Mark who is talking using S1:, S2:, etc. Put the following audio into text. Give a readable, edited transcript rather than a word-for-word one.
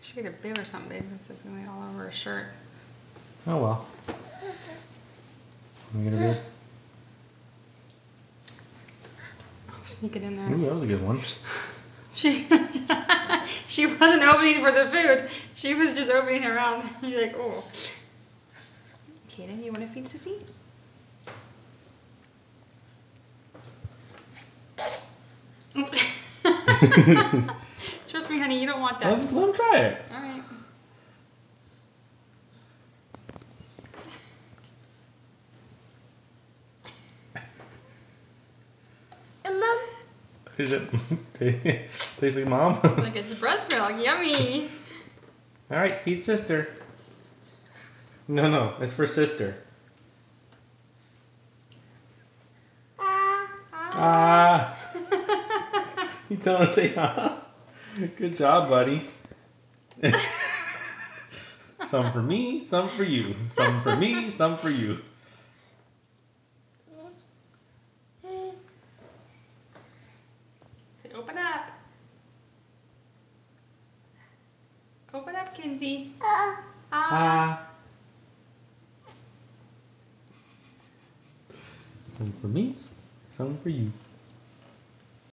S1: She should get a bib or something, babe. This is gonna be all over her shirt.
S2: Oh well. You gonna bib?
S1: Sneak it in there.
S2: Ooh, that was a good one.
S1: She wasn't opening for the food. She was just opening around. You're like, oh. Kaden, you want to feed Sissy? Trust me, honey, you don't want that.
S2: Let him try it.
S1: All right.
S2: Is it tastes like mom?
S1: Like it's breast milk. Yummy.
S2: All right, feed sister. No, it's for sister. Ah. You don't say ah. Good job, buddy. Some for me, some for you. Some for me, some for you.
S1: Open up. Open up, Kinsey.
S2: Ah. Some for me, some for you.